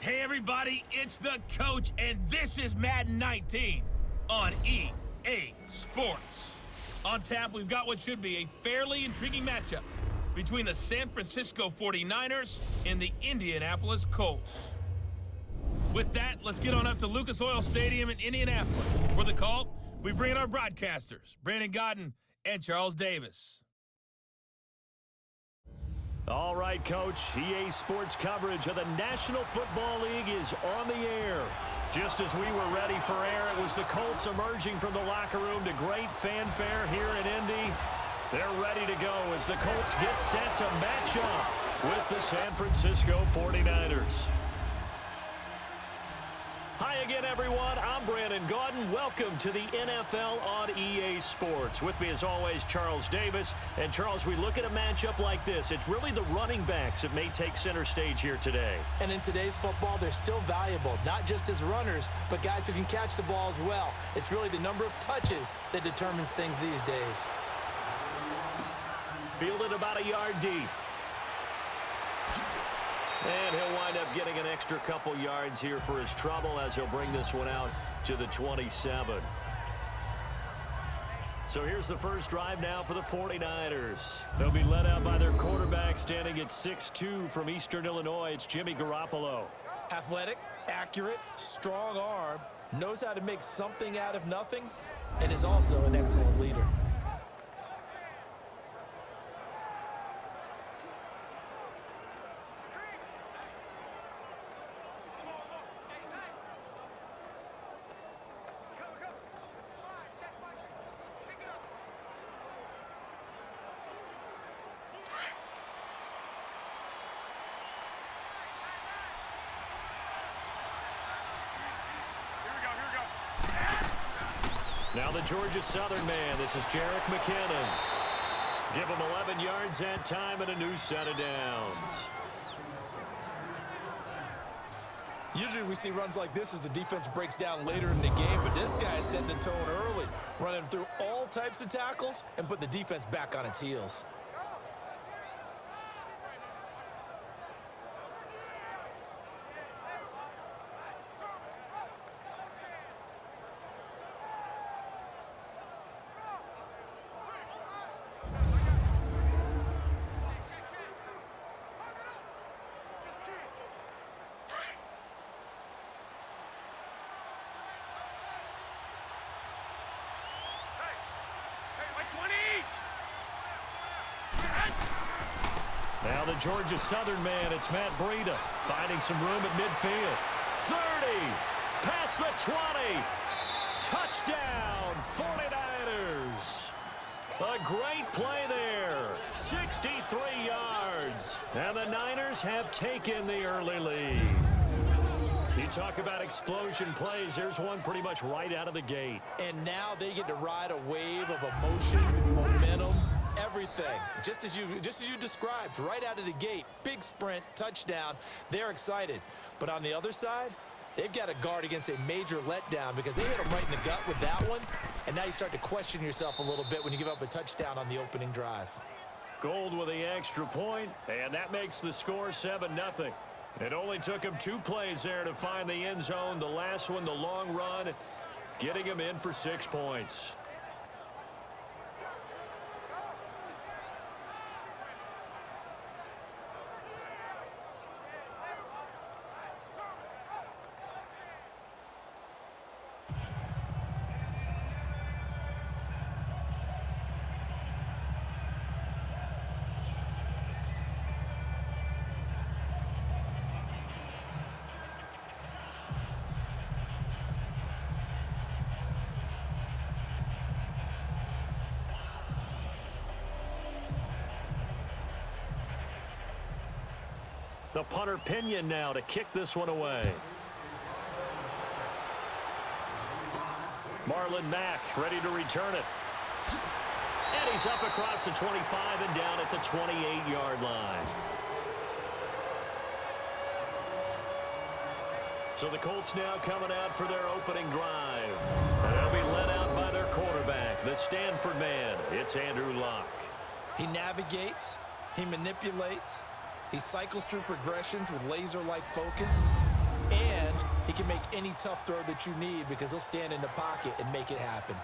Hey everybody, it's the coach, and this is Madden 19 on EA Sports. On tap, we've got what should be a fairly intriguing matchup between the San Francisco 49ers and the Indianapolis Colts. With that, let's get on up to Lucas Oil Stadium in Indianapolis. For the call, we bring in our broadcasters, Brandon Godden and Charles Davis. All right, Coach, EA Sports coverage of the National Football League is on the air. Just as we were ready for air, it was the Colts emerging from the locker room to great fanfare here in Indy. They're ready to go as the Colts get set to match up with the San Francisco 49ers. Hi again, everyone. I'm Brandon Godden. Welcome to the NFL on EA Sports. With me, as always, Charles Davis. And, Charles, we look at a matchup like this. It's really the running backs that may take center stage here today. And in today's football, they're still valuable, not just as runners, but guys who can catch the ball as well. It's really the number of touches that determines things these days. Fielded about a yard deep. And he'll wind up getting an extra couple yards here for his trouble as he'll bring this one out to the 27. So here's the first drive now for the 49ers. They'll be led out by their quarterback standing at 6'2" from Eastern Illinois. It's Jimmy Garoppolo. Athletic, accurate, strong arm, knows how to make something out of nothing, and is also an excellent leader. Now the Georgia Southern man, this is Jerick McKinnon. Give him 11 yards that time and a new set of downs. Usually we see runs like this as the defense breaks down later in the game, but this guy is setting the tone early, running through all types of tackles and put the defense back on its heels. Now the Georgia Southern man, it's Matt Breida, finding some room at midfield. 30, past the 20, touchdown 49ers. A great play there, 63 yards, and the Niners have taken the early lead. You talk about explosion plays, there's one pretty much right out of the gate. And now they get to ride a wave of emotion, momentum, everything, just as you described, right out of the gate. Big sprint, touchdown. They're excited. But on the other side, they've got to guard against a major letdown because they hit them right in the gut with that one. And now you start to question yourself a little bit when you give up a touchdown on the opening drive. Gold with the extra point, and that makes the score 7-0. It only took him 2 plays there to find the end zone. The last one, the long run, getting him in for 6 points. The punter Pinion now to kick this one away. Marlon Mack ready to return it. And he's up across the 25 and down at the 28-yard line. So the Colts now coming out for their opening drive. And they'll be led out by their quarterback, the Stanford man. It's Andrew Luck. He navigates, he manipulates, he cycles through progressions with laser-like focus. He can make any tough throw that you need because he'll stand in the pocket and make it happen.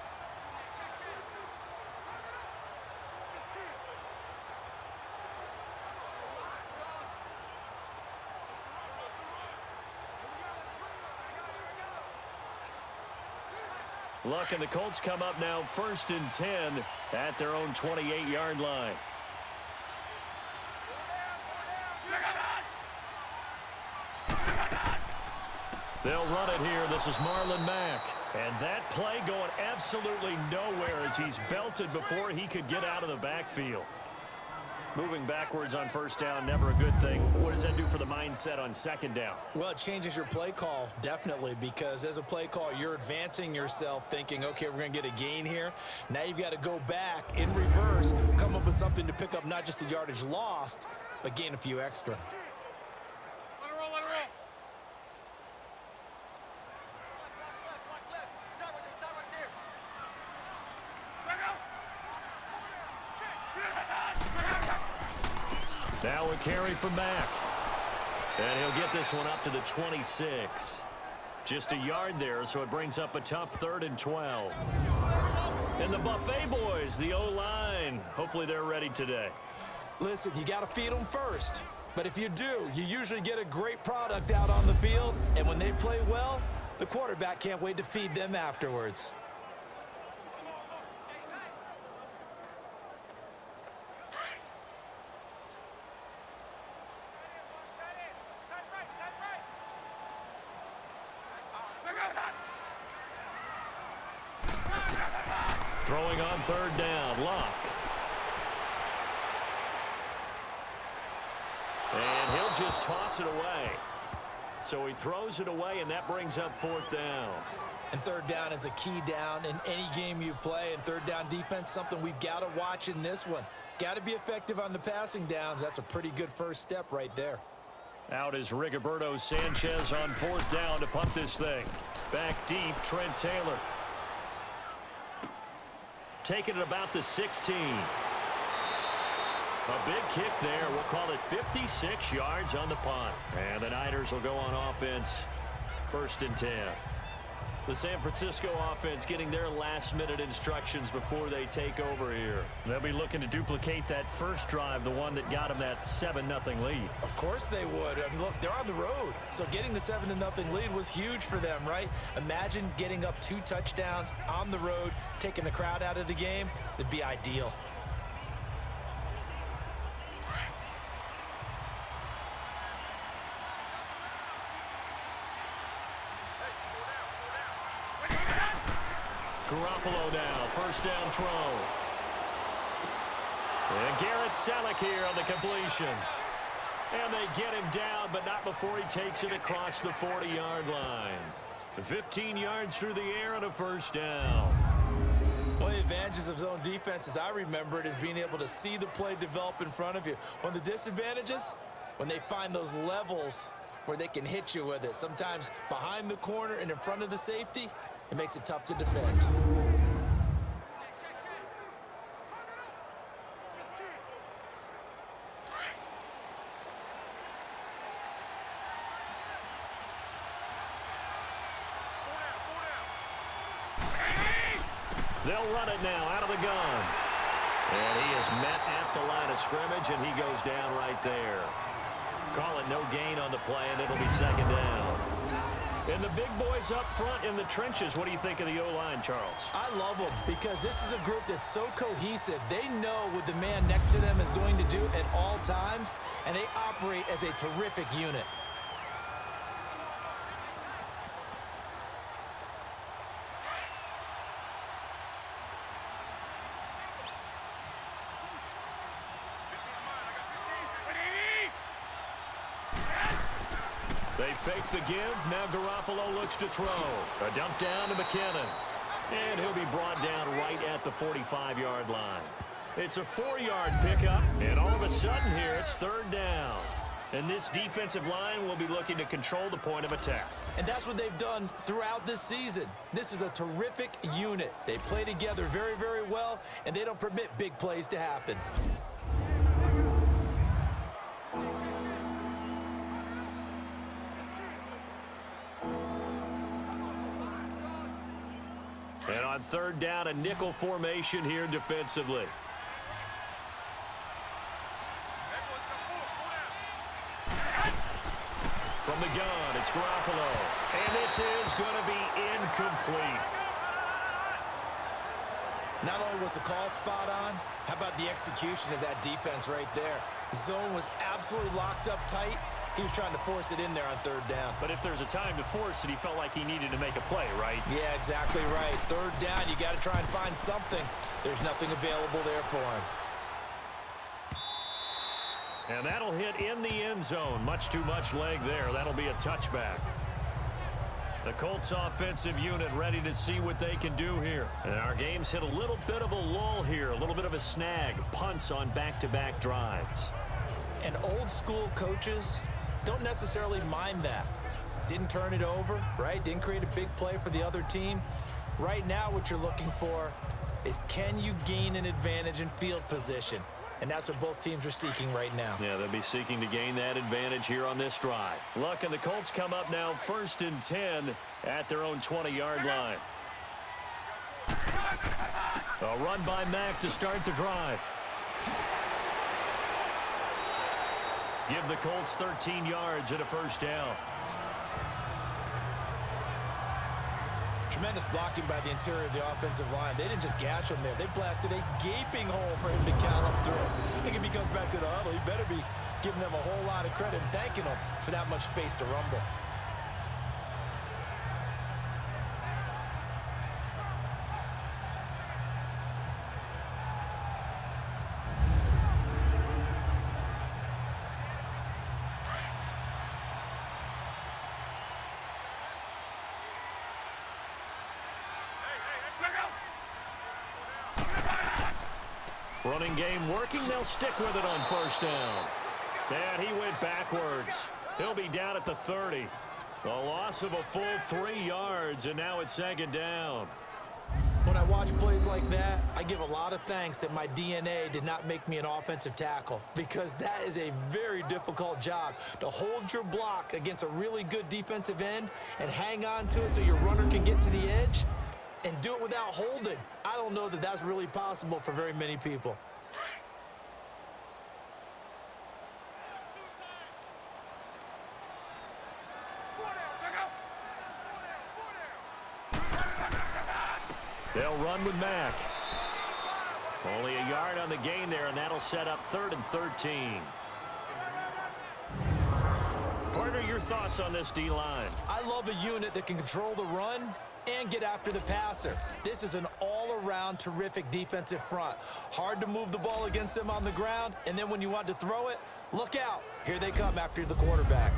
Look, and the Colts come up now 1st and 10 at their own 28-yard line. They'll run it here. This is Marlon Mack. And that play going absolutely nowhere as he's belted before he could get out of the backfield. Moving backwards on 1st down, never a good thing. What does that do for the mindset on 2nd down? Well, it changes your play call, definitely, because as a play call, you're advancing yourself thinking, okay, we're going to get a gain here. Now you've got to go back in reverse, come up with something to pick up not just the yardage lost, but gain a few extra. Now a carry from Mack. And he'll get this one up to the 26. Just a yard there, so it brings up a tough 3rd and 12. And the Buffet boys, the O-line, hopefully they're ready today. Listen, you got to feed them first. But if you do, you usually get a great product out on the field. And when they play well, the quarterback can't wait to feed them afterwards. Throwing on 3rd down, Locke. And he'll just toss it away. So he throws it away, and that brings up 4th down. And 3rd down is a key down in any game you play. And 3rd down defense, something we've got to watch in this one. Got to be effective on the passing downs. That's a pretty good first step right there. Out is Rigoberto Sanchez on 4th down to punt this thing. Back deep, Trent Taylor. Taking it about the 16. A big kick there. We'll call it 56 yards on the punt. And the Niners will go on offense 1st and 10. The San Francisco offense getting their last-minute instructions before they take over here. They'll be looking to duplicate that first drive, the one that got them that 7-0 lead. Of course they would. I mean, look, they're on the road. So getting the 7-0 lead was huge for them, right? Imagine getting up 2 touchdowns on the road, taking the crowd out of the game. It'd be ideal. Garoppolo now, 1st down throw. And Garrett Selleck here on the completion. And they get him down, but not before he takes it across the 40-yard line. 15 yards through the air on a 1st down. One of the advantages of zone defense, as I remember it, is being able to see the play develop in front of you. One of the disadvantages, when they find those levels where they can hit you with it, sometimes behind the corner and in front of the safety, it makes it tough to defend. They'll run it now out of the gun. And he is met at the line of scrimmage, and he goes down right there. Call it no gain on the play, and it'll be 2nd down. And the big boys up front in the trenches, what do you think of the O-line, Charles? I love them because this is a group that's so cohesive. They know what the man next to them is going to do at all times, and they operate as a terrific unit. They fake the give. Now Garoppolo looks to throw. A dump down to McKinnon. And he'll be brought down right at the 45-yard line. It's a 4-yard pickup. And all of a sudden here, it's 3rd down. And this defensive line will be looking to control the point of attack. And that's what they've done throughout this season. This is a terrific unit. They play together very, very well, and they don't permit big plays to happen. third down, a nickel formation here defensively. From the gun, it's Garoppolo. And this is going to be incomplete. Not only was the call spot on, how about the execution of that defense right there? Zone was absolutely locked up tight. He was trying to force it in there on third down. But if there's a time to force it, he felt like he needed to make a play, right? Yeah, exactly right. Third down, you got to try and find something. There's nothing available there for him. And that'll hit in the end zone. Much too much leg there. That'll be a touchback. The Colts offensive unit ready to see what they can do here. And our game's hit a little bit of a lull here, a little bit of a snag. Punts on back-to-back drives. And old school coaches don't necessarily mind that. Didn't turn it over, right? Didn't create a big play for the other team. Right now what you're looking for is, can you gain an advantage in field position? And that's what both teams are seeking right now. Yeah, they'll be seeking to gain that advantage here on this drive. Look, and the Colts come up now 1st and 10 at their own 20-yard line. A run by Mack to start the drive. Give the Colts 13 yards and a first down. Tremendous blocking by the interior of the offensive line. They didn't just gash him there. They blasted a gaping hole for him to gallop through. I think if he comes back to the huddle, he better be giving them a whole lot of credit and thanking them for that much space to rumble. Running game working. They'll stick with it on first down. And he went backwards. He'll be down at the 30. A loss of a full 3 yards, and now it's 2nd down. When I watch plays like that, I give a lot of thanks that my DNA did not make me an offensive tackle, because that is a very difficult job, to hold your block against a really good defensive end and hang on to it so your runner can get to the edge and do it without holding. I don't know that that's really possible for very many people. They'll run with Mack. Only a yard on the gain there, and that'll set up 3rd and 13. Partner, your thoughts on this D-line? I love a unit that can control the run and get after the passer. This is an all-around terrific defensive front. Hard to move the ball against them on the ground, and then when you want to throw it, look out. Here they come after the quarterback.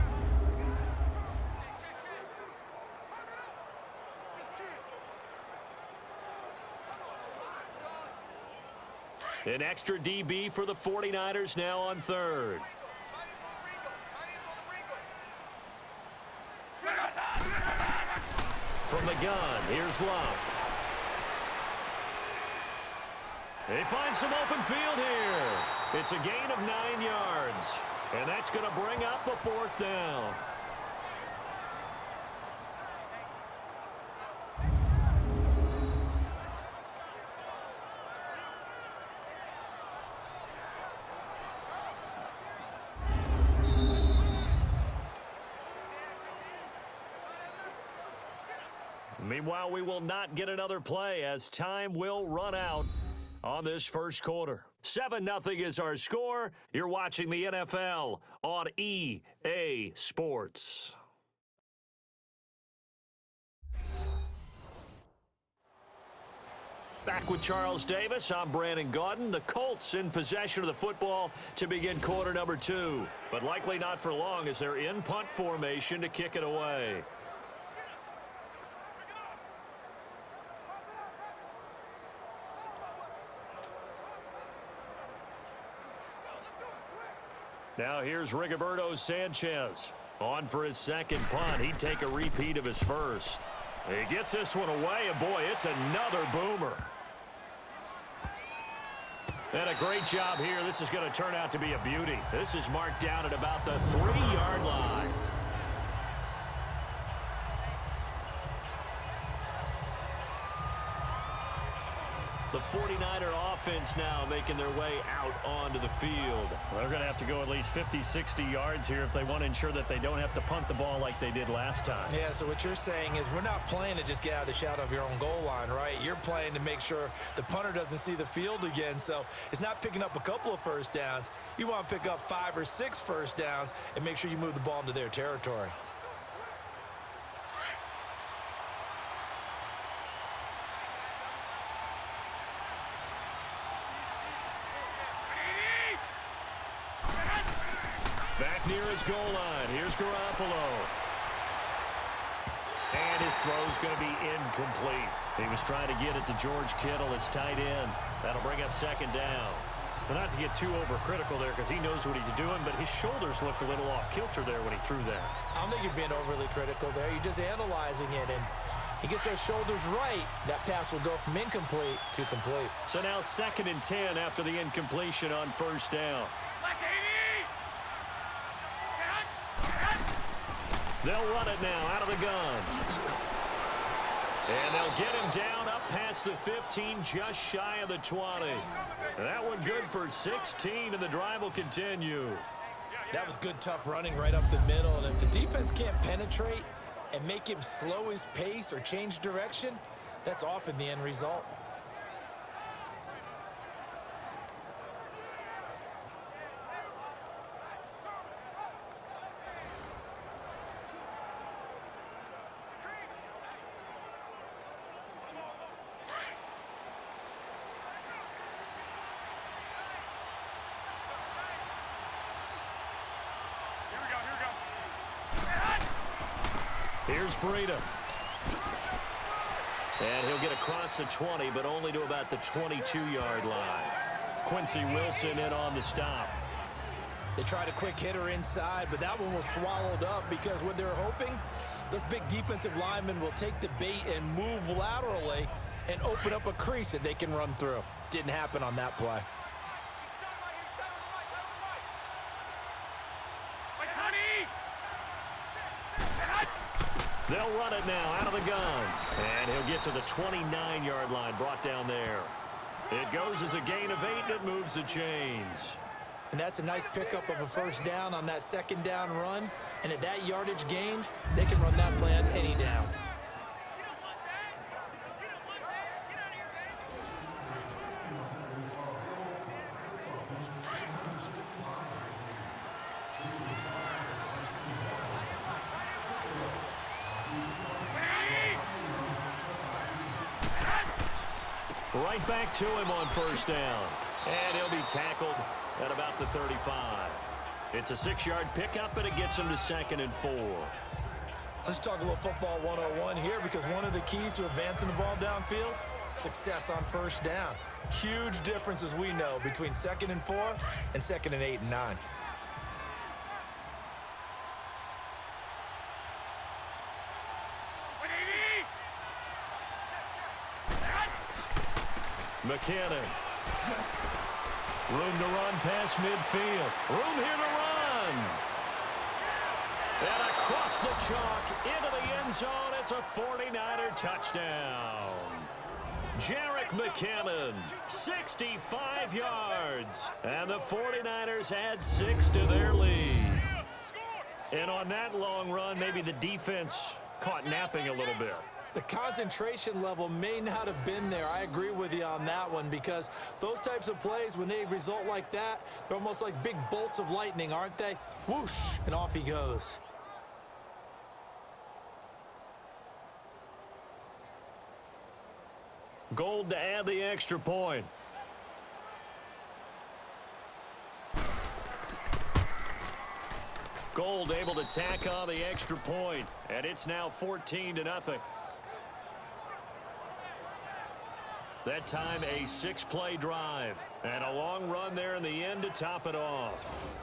An extra DB for the 49ers now on 3rd. From the gun, here's Love. They find some open field here. It's a gain of 9 yards, and that's going to bring up a 4th down. Meanwhile, we will not get another play as time will run out on this first quarter. 7-0 is our score. You're watching the NFL on EA Sports. Back with Charles Davis, I'm Brandon Gaudin. The Colts in possession of the football to begin quarter number 2. But likely not for long as they're in punt formation to kick it away. Now here's Rigoberto Sanchez on for his 2nd punt. He'd take a repeat of his first. He gets this one away, and boy, it's another boomer. And a great job here. This is going to turn out to be a beauty. This is marked down at about the 3-yard line. offense now making their way out onto the field. Well, they're going to have to go at least 50, 60 yards here if they want to ensure that they don't have to punt the ball like they did last time. Yeah, so what you're saying is we're not playing to just get out of the shadow of your own goal line, right? You're playing to make sure the punter doesn't see the field again. So it's not picking up a couple of first downs. You want to pick up 5 or 6 first downs and make sure you move the ball into their territory. Back near his goal line. Here's Garoppolo. And his throw's going to be incomplete. He was trying to get it to George Kittle, his tight end. That'll bring up second down. But not to get too overcritical there because he knows what he's doing, but his shoulders looked a little off kilter there when he threw that. I don't think you're being overly critical there. You're just analyzing it, and he gets those shoulders right. That pass will go from incomplete to complete. So now 2nd and 10 after the incompletion on first down. They'll run it now out of the gun. And they'll get him down up past the 15, just shy of the 20. That one good for 16, and the drive will continue. That was good, tough running right up the middle. And if the defense can't penetrate and make him slow his pace or change direction, that's often the end result. Here's Breida. And he'll get across the 20, but only to about the 22-yard line. Quincy Wilson in on the stop. They tried a quick hitter inside, but that one was swallowed up because what they're hoping, those big defensive linemen will take the bait and move laterally and open up a crease that they can run through. Didn't happen on that play. They'll run it now out of the gun. And he'll get to the 29-yard line, brought down there. It goes as a gain of 8, and it moves the chains. And that's a nice pickup of a first down on that second down run. And at that yardage gained, they can run that play on any down. Right back to him on first down. And he'll be tackled at about the 35. It's a 6-yard pickup, and it gets him to 2nd and 4. Let's talk a little football 101 here, because one of the keys to advancing the ball downfield, success on first down. Huge difference, as we know, between 2nd and 4 and 2nd and 8 and 9. McKinnon. Room to run past midfield. Room here to run. And across the chalk into the end zone. It's a 49er touchdown. Jerick McKinnon, 65 yards. And the 49ers add 6 to their lead. And on that long run, maybe the defense caught napping a little bit. The concentration level may not have been there. I agree with you on that one, because those types of plays, when they result like that, they're almost like big bolts of lightning, aren't they? Whoosh, and off he goes. Gold to add the extra point. Gold able to tack on the extra point, and it's now 14-0. That time a 6-play drive and a long run there in the end to top it off.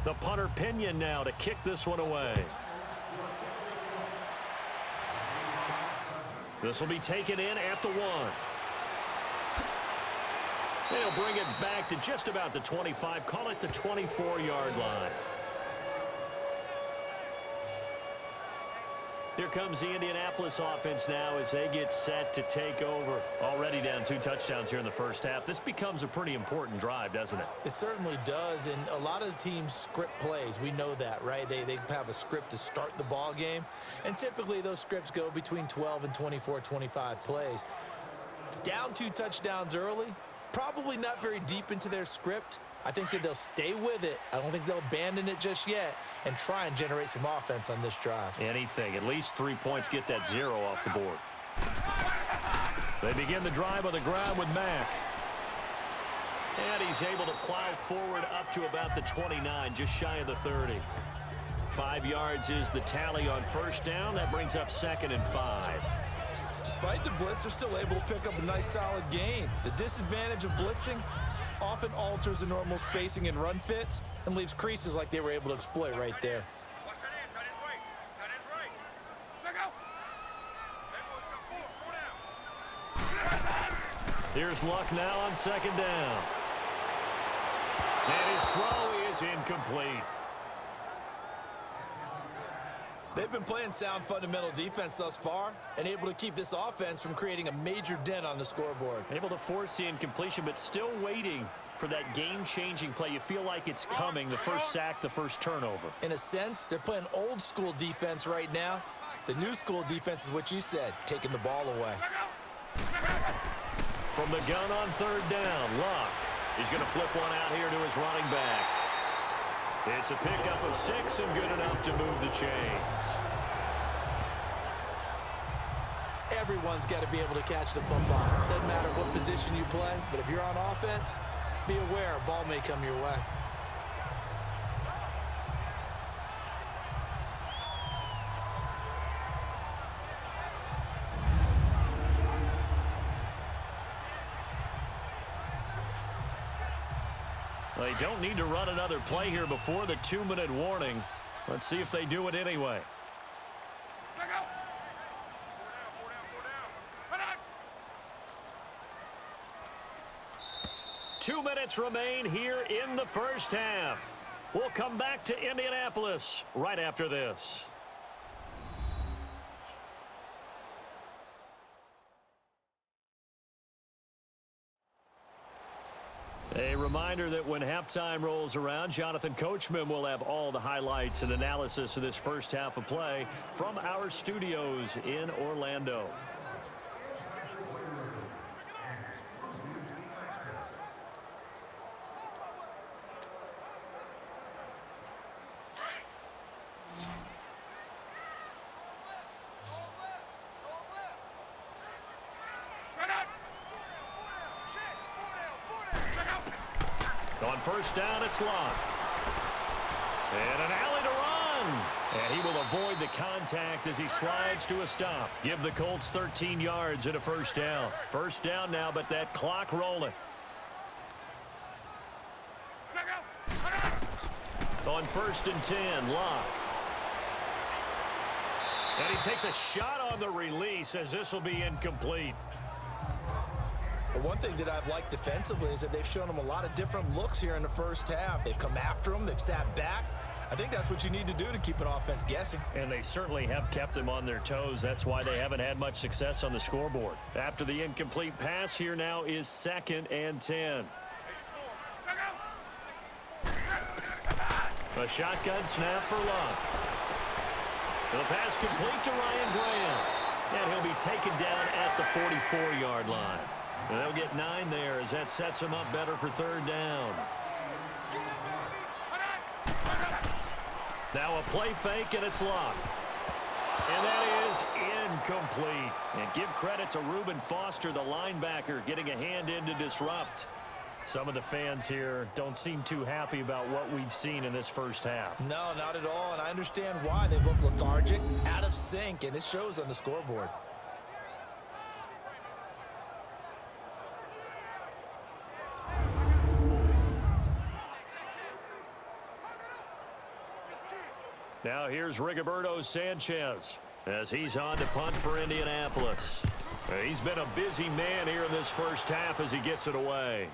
The punter Pinion now to kick this one away. This will be taken in at the 1. They'll bring it back to just about the 25. Call it the 24-yard line. Here comes the Indianapolis offense now as they get set to take over. Already down 2 touchdowns here in the first half. This becomes a pretty important drive, doesn't it? It certainly does, and a lot of the teams script plays. We know that, right? They have a script to start the ball game, and typically those scripts go between 12 and 24, 25 plays. Down 2 touchdowns early, probably not very deep into their script. I think that they'll stay with it. I don't think they'll abandon it just yet and try and generate some offense on this drive. Anything. At least 3 points, get that 0 off the board. They begin the drive on the ground with Mack. And he's able to plow forward up to about the 29, just shy of the 30. 5 yards is the tally on first down. That brings up 2nd and 5. Despite the blitz, they're still able to pick up a nice solid gain. The disadvantage of blitzing often alters the normal spacing and run fits and leaves creases like they were able to exploit right there. Here's Luck now on 2nd down. And his throw is incomplete. They've been playing sound fundamental defense thus far and able to keep this offense from creating a major dent on the scoreboard. Able to force the incompletion, but still waiting for that game-changing play. You feel like it's coming, the first sack, the first turnover. In a sense, they're playing old-school defense right now. The new school defense is what you said, taking the ball away. From the gun on 3rd down, Luck. He's going to flip one out here to his running back. It's a pickup of 6 and good enough to move the chains. Everyone's got to be able to catch the football. Doesn't matter what position you play, but if you're on offense, be aware a ball may come your way. They don't need to run another play here before the 2-minute warning. Let's see if they do it anyway. 2 minutes remain here in the first half. We'll come back to Indianapolis right after this. A reminder that when halftime rolls around, Jonathan Coachman will have all the highlights and analysis of this first half of play from our studios in Orlando. On first down, it's Luck. And an alley to run. And he will avoid the contact as he slides to a stop. Give the Colts 13 yards and a first down. First down now, but that clock rolling. On 1st and 10, Luck. And he takes a shot on the release as this will be incomplete. But one thing that I've liked defensively is that they've shown them a lot of different looks here in the first half. They've come after them. They've sat back. I think that's what you need to do to keep an offense guessing. And they certainly have kept them on their toes. That's why they haven't had much success on the scoreboard. After the incomplete pass, here now is 2nd and 10. A shotgun snap for Luck. The pass complete to Ryan Graham. And he'll be taken down at the 44-yard line. And they'll get 9 there as that sets him up better for 3rd down. Now a play fake, and it's Luck. And that is incomplete. And give credit to Reuben Foster, the linebacker, getting a hand in to disrupt. Some of the fans here don't seem too happy about what we've seen in this first half. No, not at all, and I understand why. They look lethargic, out of sync, and it shows on the scoreboard. Now here's Rigoberto Sanchez as he's on to punt for Indianapolis. He's been a busy man here in this first half as he gets it away.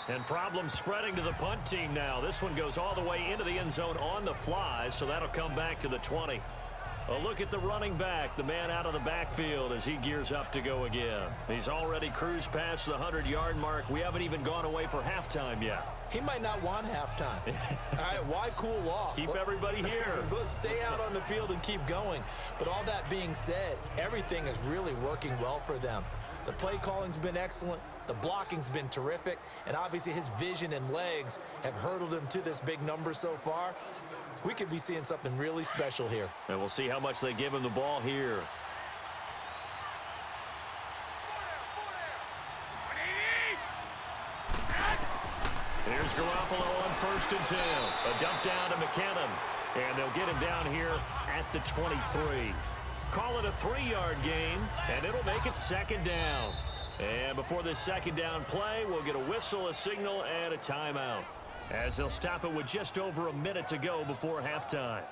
And problems spreading to the punt team now. This one goes all the way into the end zone on the fly, so that'll come back to the 20. A look at the running back, the man out of the backfield as he gears up to go again. He's already cruised past the 100-yard mark. We haven't even gone away for halftime yet. He might not want halftime. All right, why cool off? Keep everybody here. Let's stay out on the field and keep going. But all that being said, everything is really working well for them. The play calling's been excellent. The blocking's been terrific. And obviously his vision and legs have hurdled him to this big number so far. We could be seeing something really special here. And we'll see how much they give him the ball here. Here's Garoppolo on 1st and 10. A dump down to McKinnon. And they'll get him down here at the 23. Call it a 3-yard gain, and it'll make it 2nd down. And before this 2nd down play, we'll get a whistle, a signal, and a timeout, as they'll stop it with just over a minute to go before halftime.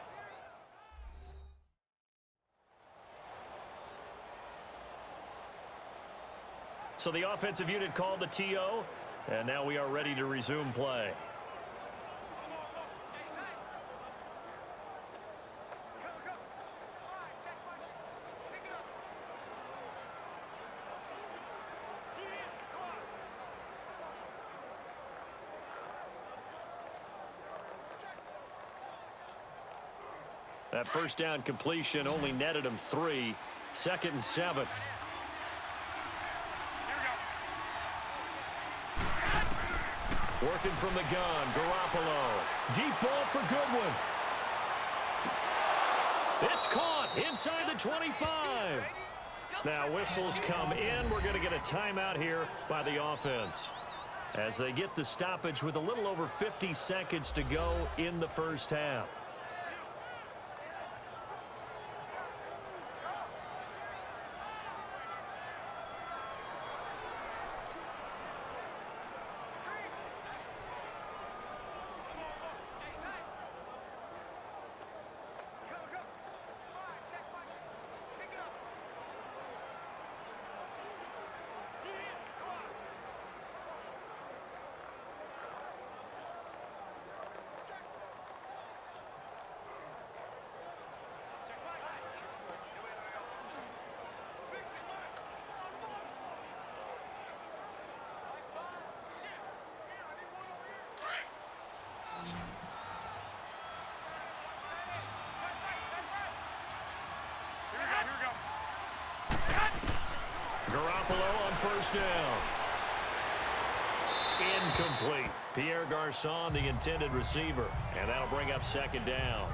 So the offensive unit called the TO, and now we are ready to resume play. That first down completion only netted him 3. 2nd and 7. Working from the gun, Garoppolo. Deep ball for Goodwin. It's caught inside the 25. Now whistles come in. We're going to get a timeout here by the offense, as they get the stoppage with a little over 50 seconds to go in the first half. Garoppolo on 1st down. Incomplete. Pierre Garçon, the intended receiver. And that'll bring up 2nd down.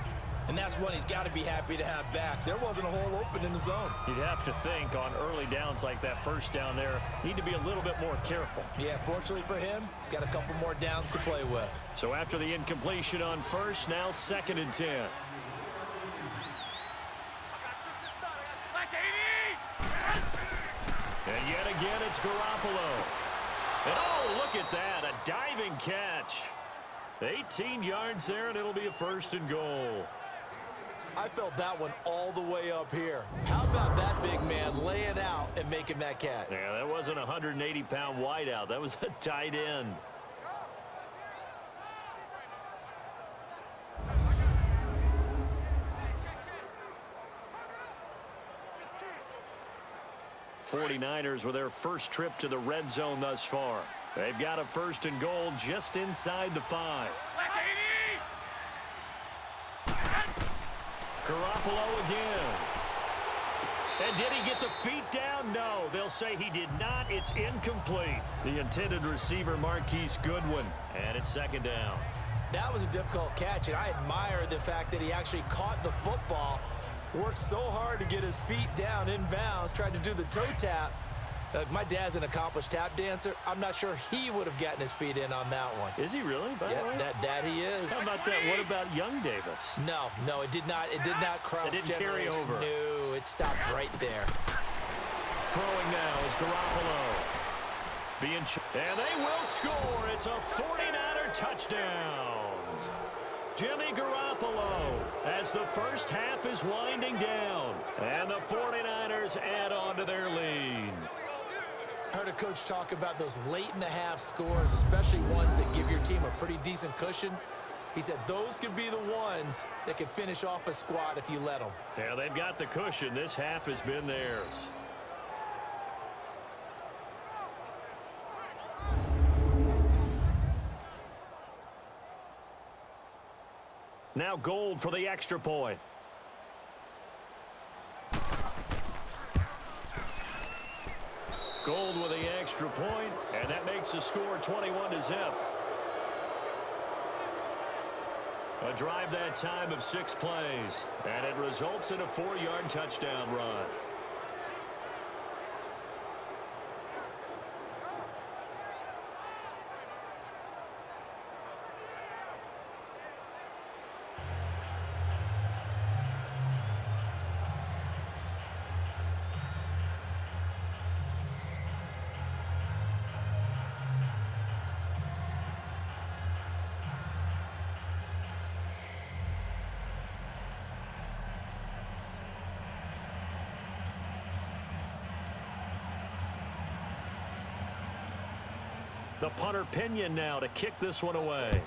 And that's one he's got to be happy to have back. There wasn't a hole open in the zone. You'd have to think on early downs like that first down there, need to be a little bit more careful. Yeah, fortunately for him, got a couple more downs to play with. So after the incompletion on 1st, now 2nd and 10. And yet again, it's Garoppolo. And oh, look at that, a diving catch. 18 yards there, and it'll be a 1st and goal. I felt that one all the way up here. How about that big man laying out and making that catch? Yeah, that wasn't a 180-pound wideout. That was a tight end. '49ers with their first trip to the red zone thus far. They've got a 1st and goal just inside the 5. Garoppolo again. And did he get the feet down? No, they'll say he did not. It's incomplete. The intended receiver, Marquise Goodwin. And it's 2nd down. That was a difficult catch, and I admire the fact that he actually caught the football, worked so hard to get his feet down inbounds, tried to do the toe tap. My dad's an accomplished tap dancer. I'm not sure he would have gotten his feet in on that one. Is he really? By the way? That he is. How about that? What about young Davis? No, it did not. It did not cross. It didn't carry over. No, it stopped right there. Throwing now is Garoppolo. And they will score. It's a 49er touchdown. Jimmy Garoppolo, as the first half is winding down. And the 49ers add on to their lead. Heard a coach talk about those late-in-the-half scores, especially ones that give your team a pretty decent cushion. He said those could be the ones that can finish off a squad if you let them. Yeah, they've got the cushion. This half has been theirs. Now Gold for the extra point. Gold with the extra point, and that makes the score 21-0. A drive that time of 6 plays, and it results in a 4-yard touchdown run. The punter Pinion now to kick this one away.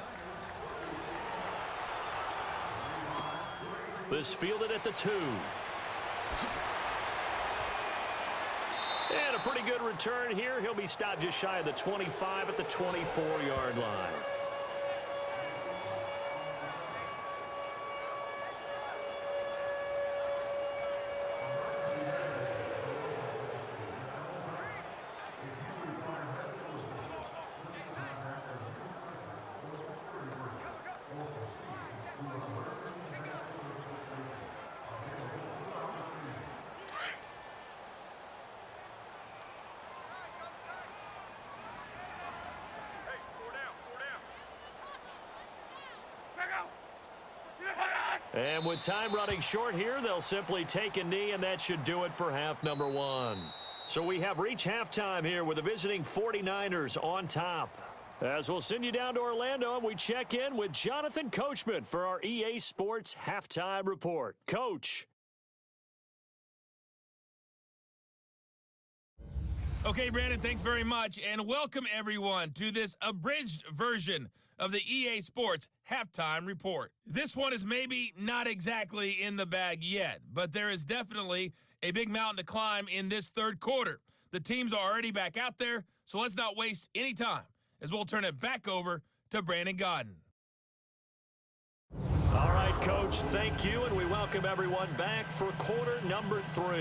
This fielded at the 2. And a pretty good return here. He'll be stopped just shy of the 25 at the 24-yard line. And with time running short here, they'll simply take a knee, and that should do it for half number 1. So we have reached halftime here with the visiting 49ers on top. As we'll send you down to Orlando, and we check in with Jonathan Coachman for our EA Sports Halftime Report. Coach. Okay, Brandon, thanks very much, and welcome everyone to this abridged version of the EA Sports Halftime Report. This one is maybe not exactly in the bag yet, but there is definitely a big mountain to climb in this third quarter. The teams are already back out there, so let's not waste any time as we'll turn it back over to Brandon Godden. All right, Coach, thank you, and we welcome everyone back for quarter number 3.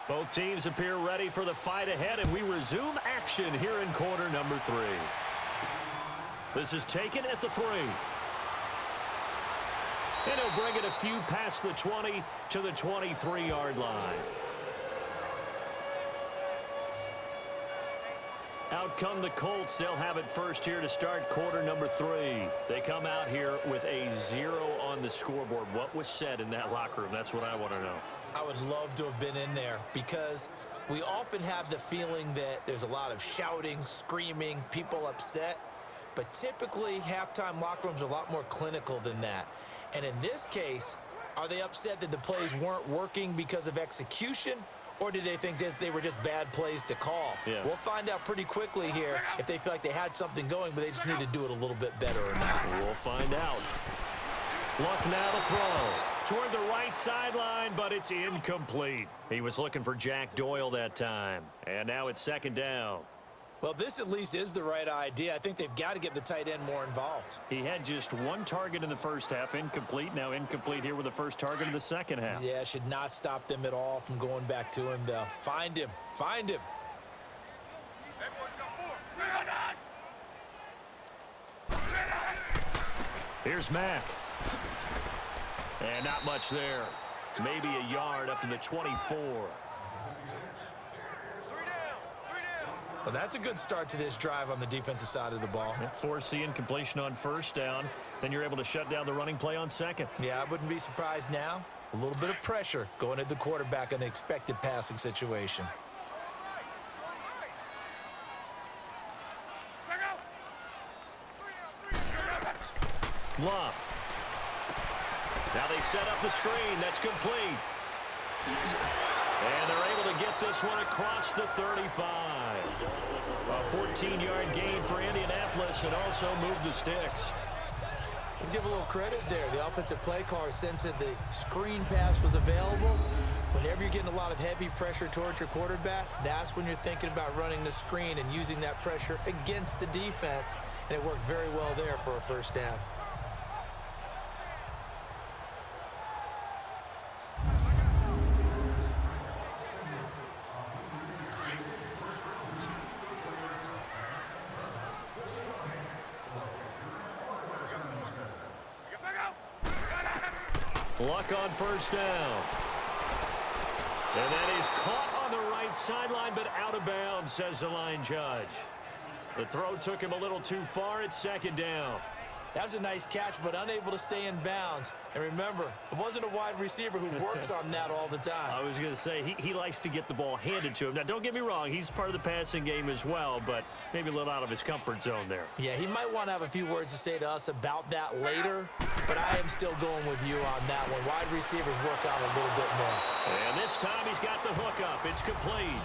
Both teams appear ready for the fight ahead, and we resume action here in quarter number 3. This is taken at the 3. And he'll bring it a few past the 20 to the 23-yard line. Out come the Colts. They'll have it first here to start quarter number 3. They come out here with a 0 on the scoreboard. What was said in that locker room? That's what I want to know. I would love to have been in there because we often have the feeling that there's a lot of shouting, screaming, people upset. But typically, halftime locker rooms are a lot more clinical than that. And in this case, are they upset that the plays weren't working because of execution? Or did they think they were just bad plays to call? Yeah. We'll find out pretty quickly here if they feel like they had something going, but they just need to do it a little bit better or not. We'll find out. Luck now to throw. Toward the right sideline, but it's incomplete. He was looking for Jack Doyle that time. And now it's second down. Well, this at least is the right idea. I think they've got to get the tight end more involved. He had just one target in the first half, incomplete. Now incomplete here with the first target in the second half. Yeah, should not stop them at all from going back to him. They'll find him. Find him. Here's Mack. And not much there. Maybe a yard up to the 24. Well, that's a good start to this drive on the defensive side of the ball. Force the incompletion on first down. Then you're able to shut down the running play on second. Yeah, I wouldn't be surprised now. A little bit of pressure going at the quarterback in an expected passing situation. Love. Now they set up the screen. That's complete. And they're able to get this one across the 35. A 14-yard gain for Indianapolis and also move the sticks. Let's give a little credit there. The offensive play caller sensed that the screen pass was available. Whenever you're getting a lot of heavy pressure towards your quarterback, that's when you're thinking about running the screen and using that pressure against the defense. And it worked very well there for a first down. Luck on first down. And that is caught on the right sideline, but out of bounds, says the line judge. The throw took him a little too far. It's second down. That was a nice catch, but unable to stay in bounds. And remember, it wasn't a wide receiver who works on that all the time. I was going to say, he likes to get the ball handed to him. Now, don't get me wrong. He's part of the passing game as well, but maybe a little out of his comfort zone there. Yeah, he might want to have a few words to say to us about that later, but I am still going with you on that one. Wide receivers work out a little bit more. And this time he's got the hook up. It's complete.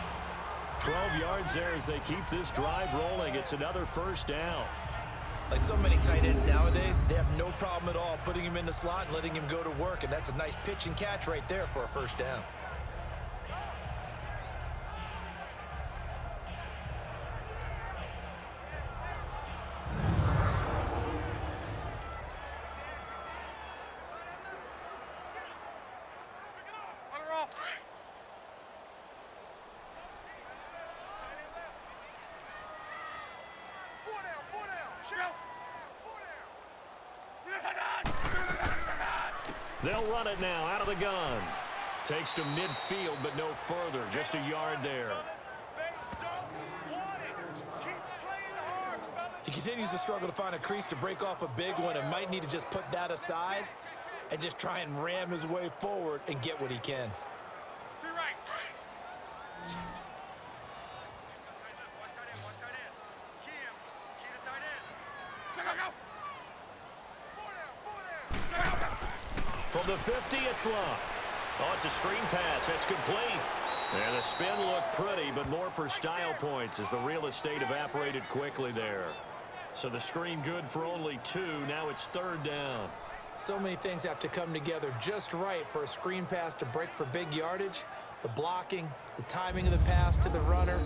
12 yards there as they keep this drive rolling. It's another first down. Like so many tight ends nowadays, they have no problem at all putting him in the slot and letting him go to work, and that's a nice pitch and catch right there for a first down. They'll run it now out of the gun. Takes to midfield, but no further. Just a yard there. He continues to struggle to find a crease to break off a big one and might need to just put that aside and just try and ram his way forward and get what he can. From the 50, it's Love. Oh, it's a screen pass. That's complete. And the spin looked pretty, but more for style points as the real estate evaporated quickly there. So the screen good for only 2. Now it's third down. So many things have to come together just right for a screen pass to break for big yardage. The blocking, the timing of the pass to the runner,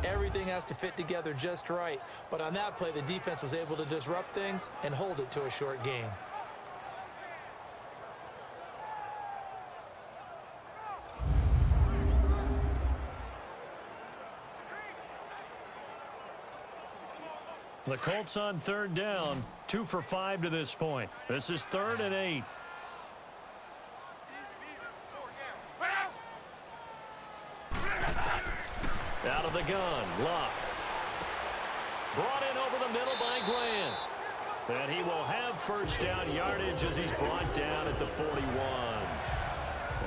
everything has to fit together just right. But on that play, the defense was able to disrupt things and hold it to a short gain. The Colts on third down, 2 for 5 to this point. This is 3rd and 8. Out of the gun, Luck. Brought in over the middle by Glenn. And he will have first down yardage as he's brought down at the 41.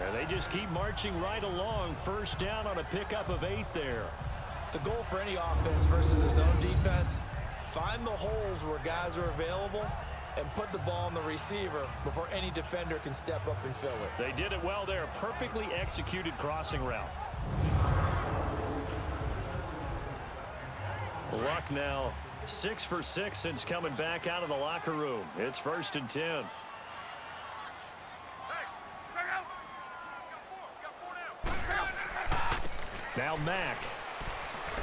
And they just keep marching right along. First down on a pickup of 8 there. The goal for any offense versus his own defense, find the holes where guys are available and put the ball on the receiver before any defender can step up and fill it. They did it well there. Perfectly executed crossing route. Luck now 6 for 6 since coming back out of the locker room. It's 1st and 10. Now Mack.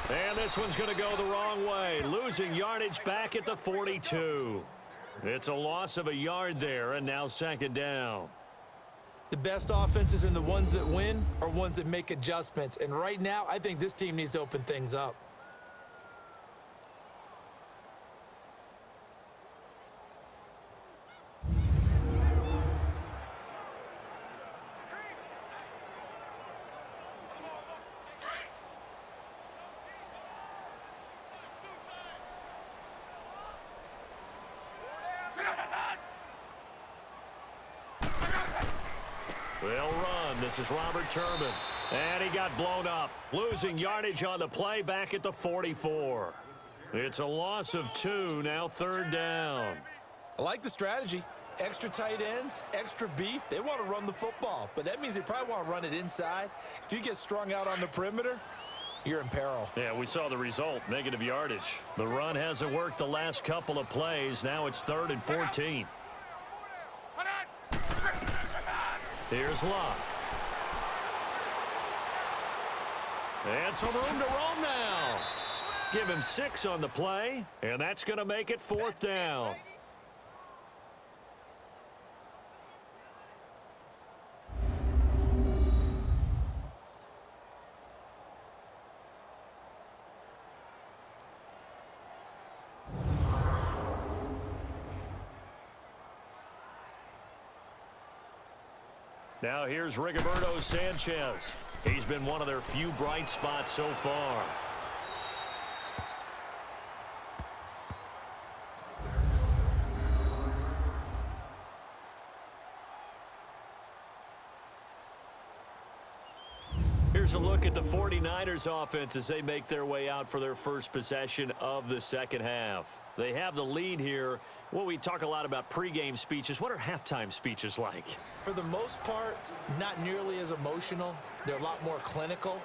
And this one's going to go the wrong way, losing yardage back at the 42. It's a loss of a yard there, and now second down. The best offenses and the ones that win are ones that make adjustments. And right now, I think this team needs to open things up. They'll run. This is Robert Turbin. And he got blown up. Losing yardage on the play back at the 44. It's a loss of 2, now third down. I like the strategy. Extra tight ends, extra beef. They want to run the football, but that means they probably want to run it inside. If you get strung out on the perimeter, you're in peril. Yeah, we saw the result, negative yardage. The run hasn't worked the last couple of plays. Now it's 3rd and 14. Here's Locke. And some room to roam now. Give him 6 on the play, and that's going to make it 4th down. Now here's Rigoberto Sanchez. He's been one of their few bright spots so far. Here's a look at the 49ers offense as they make their way out for their first possession of the second half. They have the lead here. Well, we talk a lot about pregame speeches. What are halftime speeches like? For the most part, not nearly as emotional. They're a lot more clinical.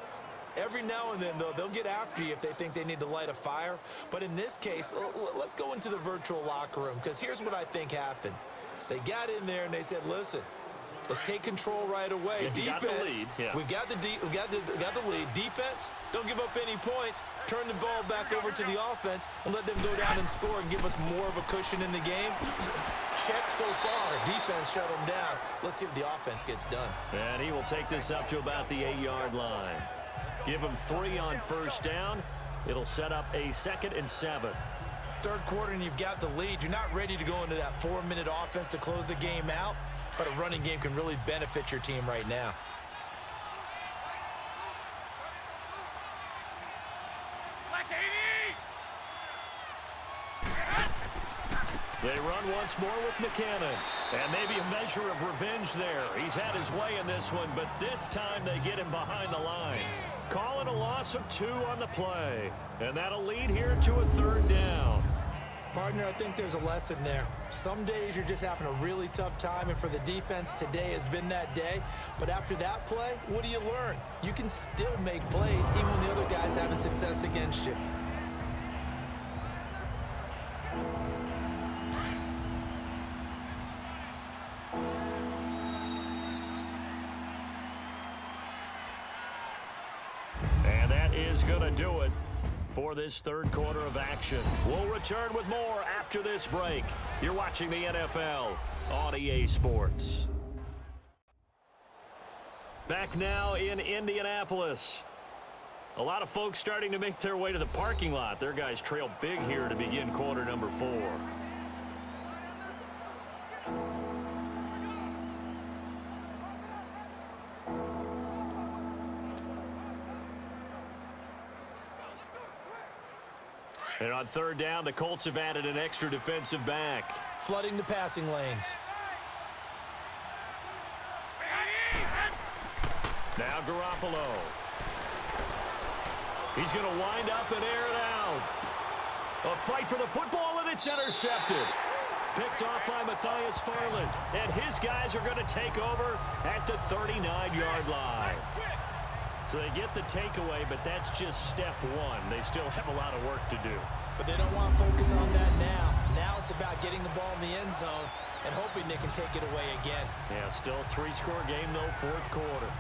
Every now and then, though, they'll get after you if they think they need to light a fire. But in this case, let's go into the virtual locker room, because here's what I think happened. They got in there and they said, listen, let's take control right away. Yeah, Defense, yeah. we got the lead. Defense, don't give up any points. Turn the ball back over to the offense and let them go down and score and give us more of a cushion in the game. Check so far. Defense shut them down. Let's see if the offense gets done. And he will take this up to about the 8-yard line. Give him 3 on first down. It'll set up a 2nd and 7. Third quarter and you've got the lead. You're not ready to go into that 4-minute offense to close the game out, but a running game can really benefit your team right now. They run once more with McCannon. And maybe a measure of revenge there. He's had his way in this one, but this time they get him behind the line. Call it a loss of 2 on the play. And that'll lead here to a 3rd down. Partner, I think there's a lesson there. Some days you're just having a really tough time, and for the defense, today has been that day. But after that play, what do you learn? You can still make plays even when the other guy's having success against you. And that is going to do it for this third quarter of action. We'll return with more after this break. You're watching the NFL on EA Sports. Back now in Indianapolis. A lot of folks starting to make their way to the parking lot. Their guys trail big here to begin quarter number 4. And on 3rd down, the Colts have added an extra defensive back. Flooding the passing lanes. Now Garoppolo. He's going to wind up and air it out. A fight for the football, and it's intercepted. Picked off by Matthias Farland. And his guys are going to take over at the 39-yard line. So they get the takeaway, but that's just step 1. They still have a lot of work to do. But they don't want to focus on that now. Now it's about getting the ball in the end zone and hoping they can take it away again. Yeah, still a 3-score game, though, 4th quarter.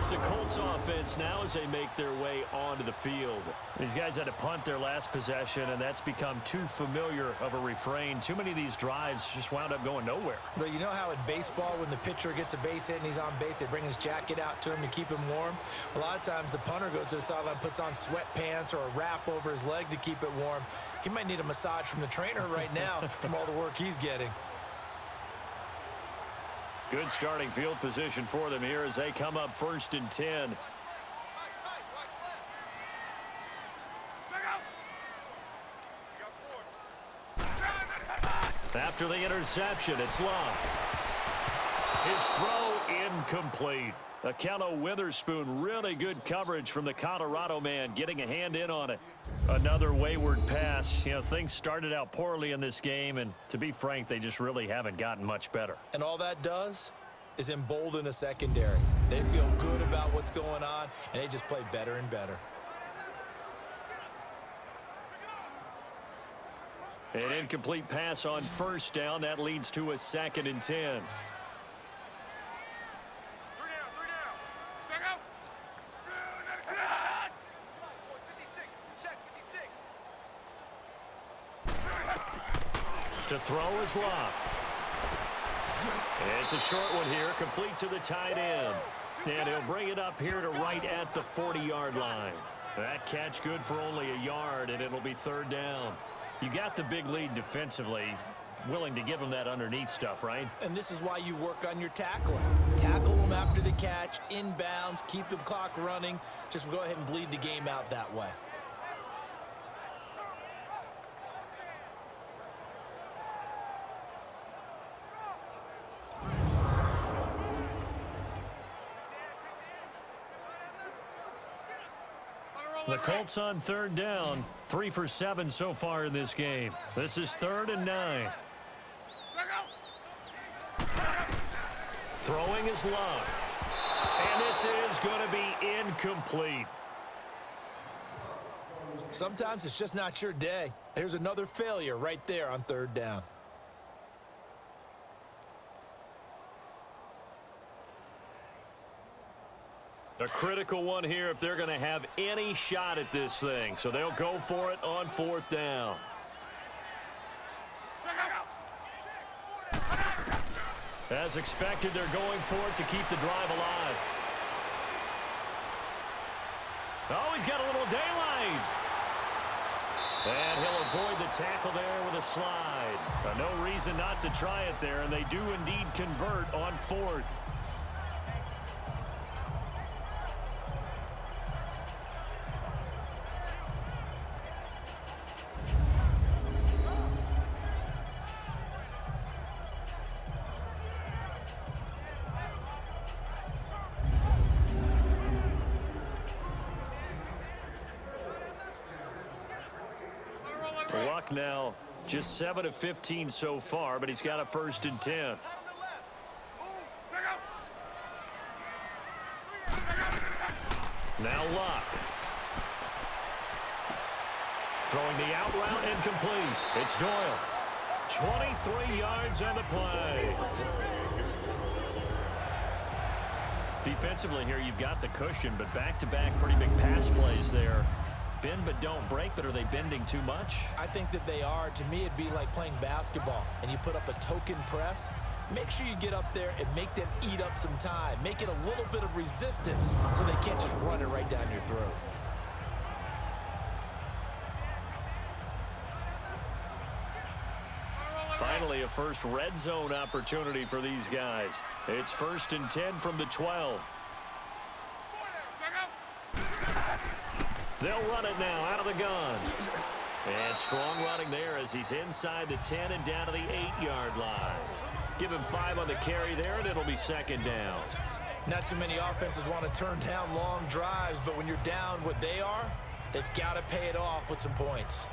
the Colts offense now as they make their way onto the field. These guys had to punt their last possession, and that's become too familiar of a refrain. Too many of these drives just wound up going nowhere. Well, you know how in baseball, when the pitcher gets a base hit and he's on base, they bring his jacket out to him to keep him warm? A lot of times the punter goes to the sideline, puts on sweatpants or a wrap over his leg to keep it warm. He might need a massage from the trainer right now from all the work he's getting. Good starting field position for them here as they come up 1st and 10. After the interception, it's Love. His throw incomplete. Akello Witherspoon, really good coverage from the Colorado man, getting a hand in on it. Another wayward pass. You know, things started out poorly in this game, and to be frank, they just really haven't gotten much better. And all that does is embolden a secondary. They feel good about what's going on, and they just play better and better. An incomplete pass on 1st down. That leads to a 2nd and 10. To throw is Locke. It's a short one here, complete to the tight end. And he'll bring it up here to right at the 40-yard line. That catch good for only a yard, and it'll be 3rd down. You got the big lead defensively, willing to give them that underneath stuff, right? And this is why you work on your tackling. Tackle them after the catch, inbounds, keep the clock running. Just go ahead and bleed the game out that way. The Colts on 3rd down, 3 for 7 so far in this game. This is 3rd and 9. Throwing is Love. And this is going to be incomplete. Sometimes it's just not your day. Here's another failure right there on 3rd down. A critical one here if they're going to have any shot at this thing. So they'll go for it on 4th down. As expected, they're going for it to keep the drive alive. Oh, he's got a little daylight. And he'll avoid the tackle there with a slide. No reason not to try it there, and they do indeed convert on 4th. Luck now just 7 of 15 so far, but he's got a 1st and 10. Now Luck. Throwing the out route incomplete. It's Doyle. 23 yards on the play. Defensively here, you've got the cushion, but back-to-back pretty big pass plays there. Bend but don't break, but are they bending too much? I think that they are. To me, it'd be like playing basketball, and you put up a token press. Make sure you get up there and make them eat up some time. Make it a little bit of resistance so they can't just run it right down your throat. Finally, a first red zone opportunity for these guys. It's 1st and 10 from the 12. They'll run it now out of the gun. And strong running there as he's inside the 10 and down to the 8-yard line. Give him 5 on the carry there, and it'll be 2nd down. Not too many offenses want to turn down long drives, but when you're down what they are, they've got to pay it off with some points.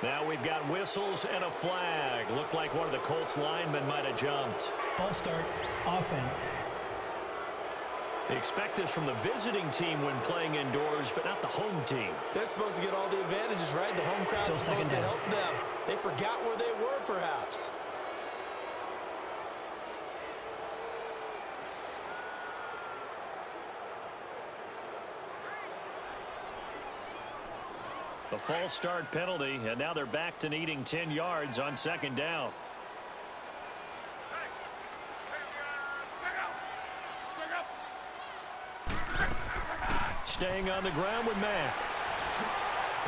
Now we've got whistles and a flag. Looked like one of the Colts linemen might have jumped. False start, offense. Expect this from the visiting team when playing indoors, but not the home team. They're supposed to get all the advantages, right? The home crowd's supposed to help them. They forgot where they were, perhaps. A false start penalty, and now they're back to needing 10 yards on second down. Staying on the ground with Mack.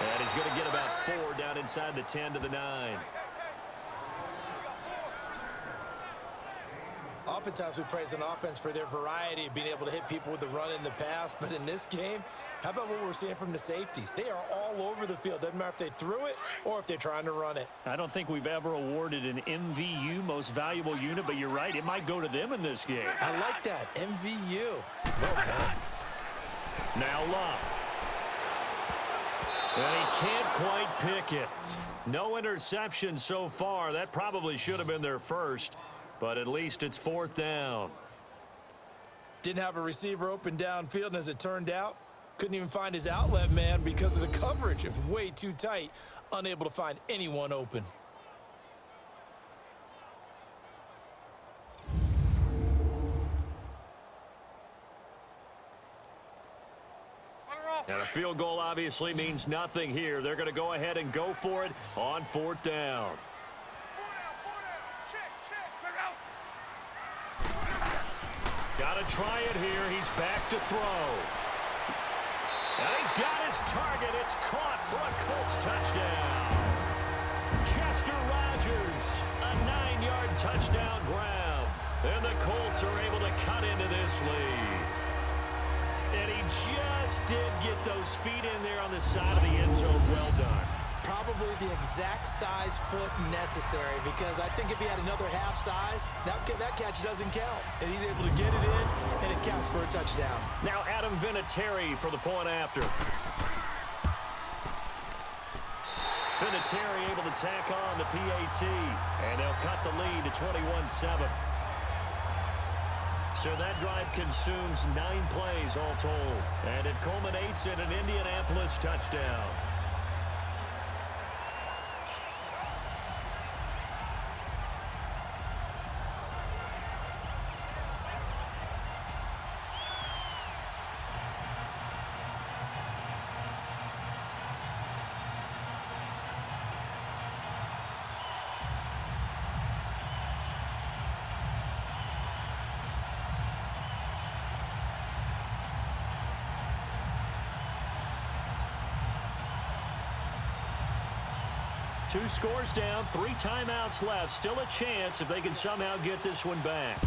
And he's going to get about 4 down inside the 10 to the 9. Oftentimes we praise an offense for their variety of being able to hit people with the run in the pass, but in this game, how about what we're seeing from the safeties? They are all over the field. Doesn't matter if they threw it or if they're trying to run it. I don't think we've ever awarded an MVU, most valuable unit, but you're right, it might go to them in this game. I like that, MVU. Well done. Now Love. And he can't quite pick it. No interception so far. That probably should have been their first, but at least it's 4th down. Didn't have a receiver open downfield, and as it turned out, couldn't even find his outlet man because of the coverage. It was way too tight, unable to find anyone open. And a field goal obviously means nothing here. They're going to go ahead and go for it on 4th down. Got to try it here. He's back to throw. And he's got his target. It's caught for a Colts touchdown. Chester Rogers, a 9-yard touchdown grab. And the Colts are able to cut into this lead. And he just did get those feet in there on the side of the end zone. Well done. Probably the exact size foot necessary, because I think if he had another half size, that catch doesn't count. And he's able to get it in, and it counts for a touchdown. Now Adam Vinatieri for the point after. Vinatieri able to tack on the PAT, and they'll cut the lead to 21-7. So that drive consumes 9 plays all told, and it culminates in an Indianapolis touchdown. Two scores down, 3 timeouts left. Still a chance if they can somehow get this one back.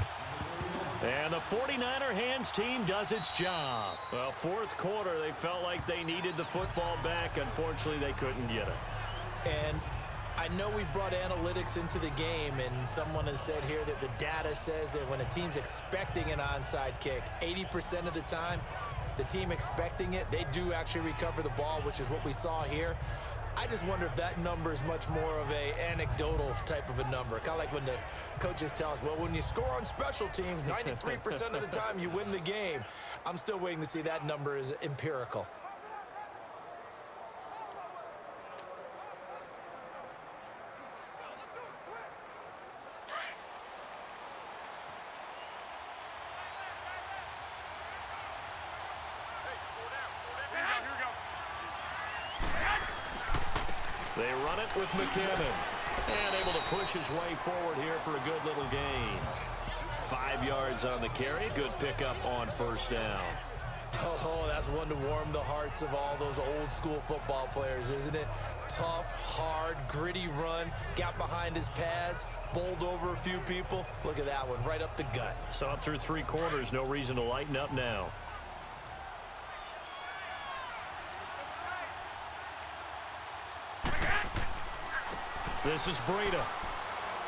And the 49er hands team does its job. Well, 4th quarter, they felt like they needed the football back. Unfortunately, they couldn't get it. And I know we brought analytics into the game, and someone has said here that the data says that when a team's expecting an onside kick, 80% of the time, the team expecting it, they do actually recover the ball, which is what we saw here. I just wonder if that number is much more of a anecdotal type of a number. Kind of like when the coaches tell us, well, when you score on special teams, 93% of the time you win the game. I'm still waiting to see that number is empirical. They run it with McKinnon. And able to push his way forward here for a good little gain. 5 yards on the carry. Good pickup on 1st down. Oh, that's one to warm the hearts of all those old school football players, isn't it? Tough, hard, gritty run. Got behind his pads. Bowled over a few people. Look at that one, right up the gut. Saw it through 3 quarters. No reason to lighten up now. This is Breida.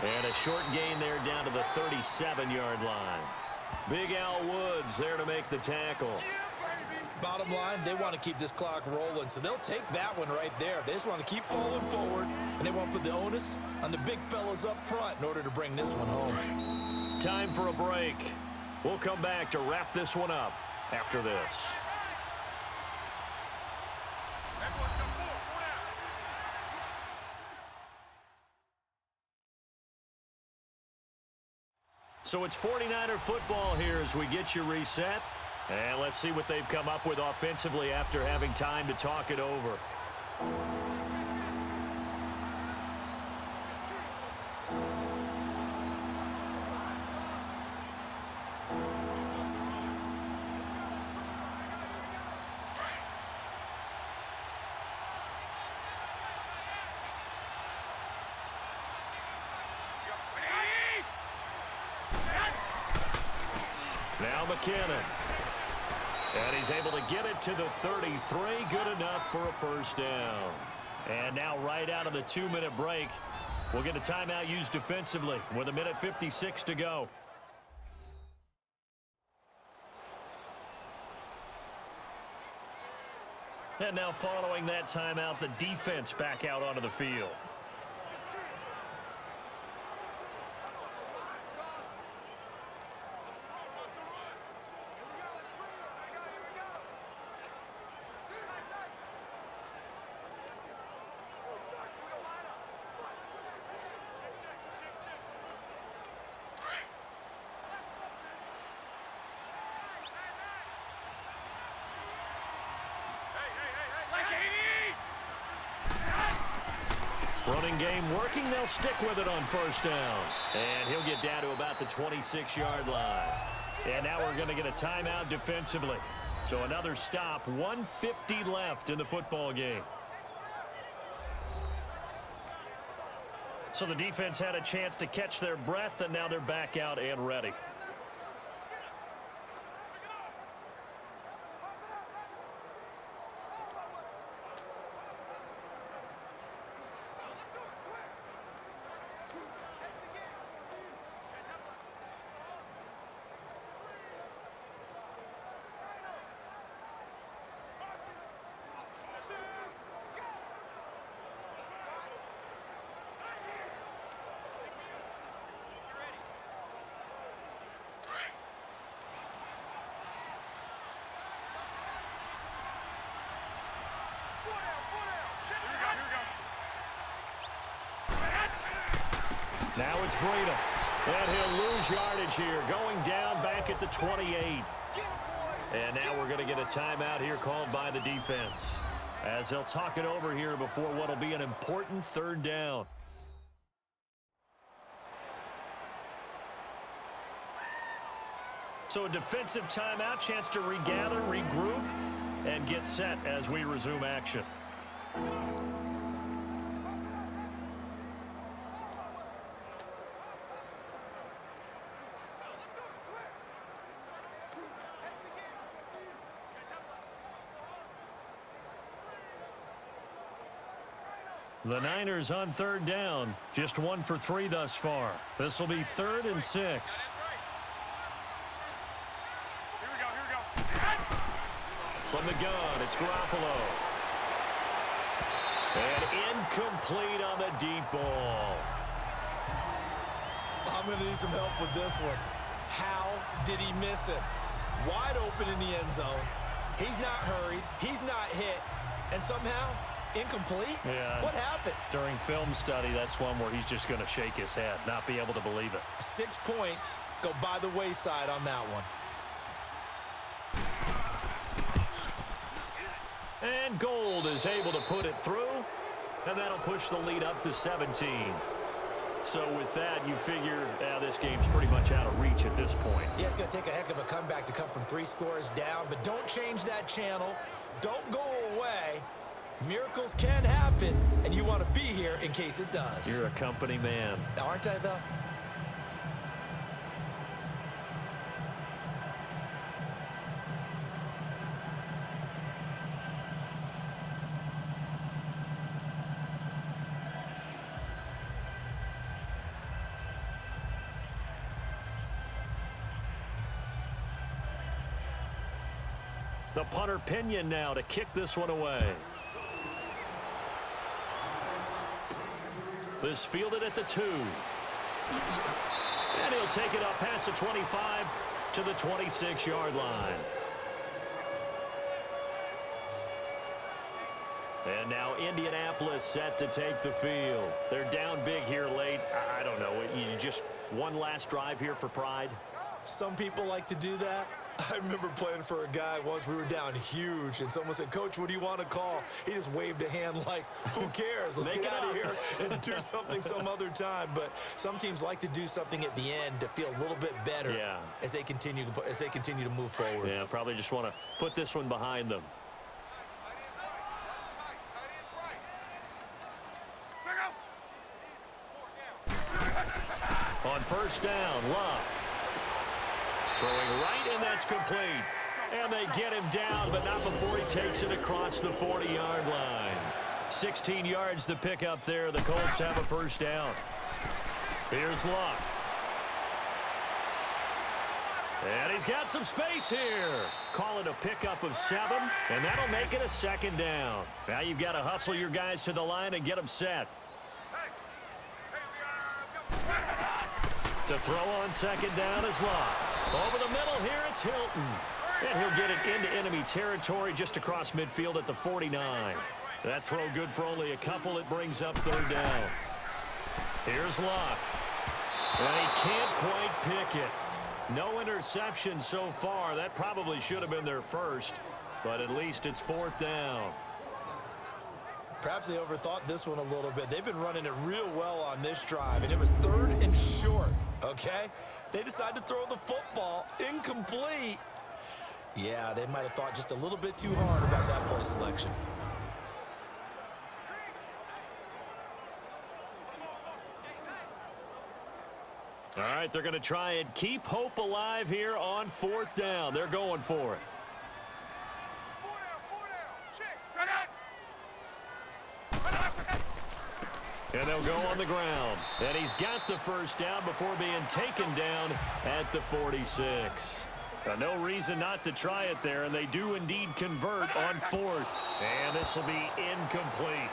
And a short gain there down to the 37-yard line. Big Al Woods there to make the tackle. Bottom line, they want to keep this clock rolling, so they'll take that one right there. They just want to keep falling forward, and they want to put the onus on the big fellas up front in order to bring this one home. Time for a break. We'll come back to wrap this one up after this. So it's 49er football here as we get you reset. And let's see what they've come up with offensively after having time to talk it over. Now McKinnon. And he's able to get it to the 33. Good enough for a first down. And now right out of the 2-minute break, we'll get a timeout used defensively with 1:56 to go. And now following that timeout, the defense back out onto the field. Running game working. They'll stick with it on first down. And he'll get down to about the 26-yard line. And now we're going to get a timeout defensively. So another stop. 1:50 left in the football game. So the defense had a chance to catch their breath, and now they're back out and ready. Now it's Breida. And he'll lose yardage here, going down back at the 28. And now we're going to get a timeout here called by the defense, as they'll talk it over here before what will be an important third down. So a defensive timeout, chance to regather, regroup, and get set as we resume action. The Niners on third down, just 1 for 3 thus far. This will be 3rd and 6. Here we go. From the gun, it's Garoppolo. And incomplete on the deep ball. I'm going to need some help with this one. How did he miss it? Wide open in the end zone. He's not hurried. He's not hit. And somehow, incomplete? Yeah. What happened? During film study, that's one where he's just going to shake his head, not be able to believe it. 6 points go by the wayside on that one. And Gold is able to put it through, and that'll push the lead up to 17. So with that, you figure this game's pretty much out of reach at this point. Yeah, it's going to take a heck of a comeback to come from 3 scores down, but don't change that channel. Don't go away. Miracles can happen, and you want to be here in case it does. You're a company man. Aren't I, though? The punter Pinion now to kick this one away. This fielded at the 2. And he'll take it up past the 25 to the 26-yard line. And now Indianapolis set to take the field. They're down big here late. I don't know. You just one last drive here for pride? Some people like to do that. I remember playing for a guy once. We were down huge, and someone said, "Coach, what do you want to call?" He just waved a hand like, who cares? Let's get out of here and do something some other time. But some teams like to do something at the end to feel a little bit better as they continue to move forward. Yeah, probably just want to put this one behind them. On first down, Luck. Throwing right, and that's complete. And they get him down, but not before he takes it across the 40-yard line. 16 yards to pick up there. The Colts have a first down. Here's Luck. And he's got some space here. Call it a pickup of 7, and that'll make it a second down. Now you've got to hustle your guys to the line and get them set. To throw on second down is Luck. Over the middle here, it's Hilton. And he'll get it into enemy territory just across midfield at the 49. That throw good for only a couple. It brings up third down. Here's Luck. And he can't quite pick it. No interception so far. That probably should have been their first, but at least it's fourth down. Perhaps they overthought this one a little bit. They've been running it real well on this drive, and it was 3rd and short, okay? They decided to throw the football incomplete. Yeah, they might have thought just a little bit too hard about that play selection. All right, they're going to try and keep hope alive here on 4th down. They're going for it. And they'll go on the ground. And he's got the first down before being taken down at the 46. No reason not to try it there, and they do indeed convert on 4th. And this will be incomplete.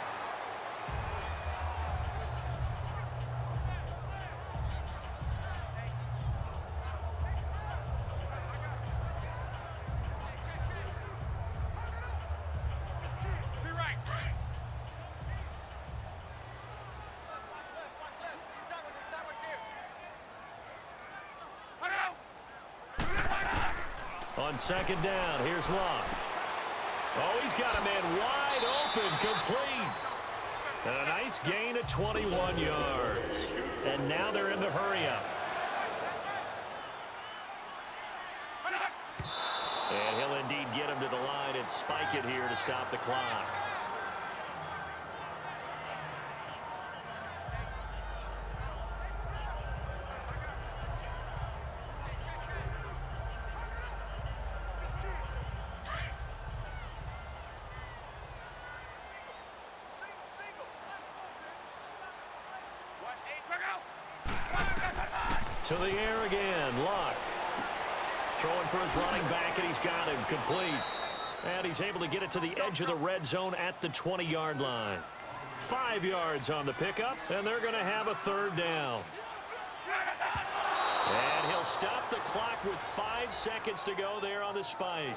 On second down, here's Luck. Oh, he's got a man wide open, complete. And a nice gain of 21 yards. And now they're in the hurry-up. And he'll indeed get him to the line and spike it here to stop the clock. To the air again, Luck. Throwing for his running back, and he's got him complete. And he's able to get it to the edge of the red zone at the 20-yard line. 5 yards on the pickup, and they're going to have a third down. And he'll stop the clock with 5 seconds to go there on the spike.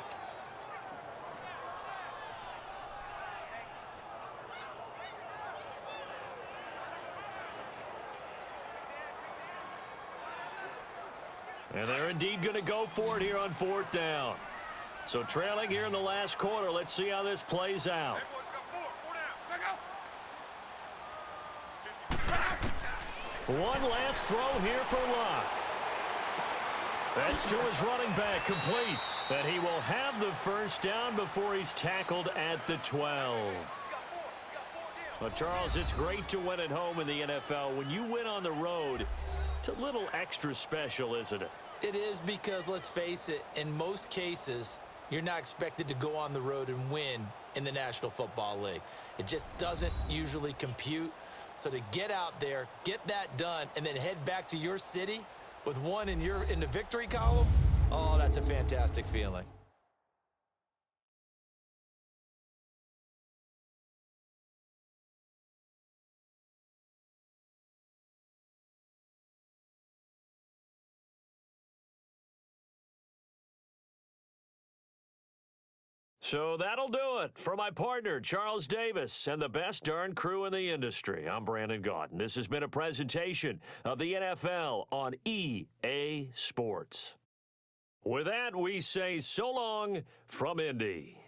And they're indeed going to go for it here on 4th down. So trailing here in the last quarter. Let's see how this plays out. One last throw here for Luck. That's to his running back, complete. And he will have the first down before he's tackled at the 12. Well, Charles, it's great to win at home in the NFL. When you win on the road, it's a little extra special, isn't it? It is, because let's face it, in most cases, you're not expected to go on the road and win in the National Football League. It just doesn't usually compute. So to get out there, get that done, and then head back to your city with one in the victory column, oh, that's a fantastic feeling. So that'll do it. For my partner, Charles Davis, and the best darn crew in the industry, I'm Brandon Gaudin. This has been a presentation of the NFL on EA Sports. With that, we say so long from Indy.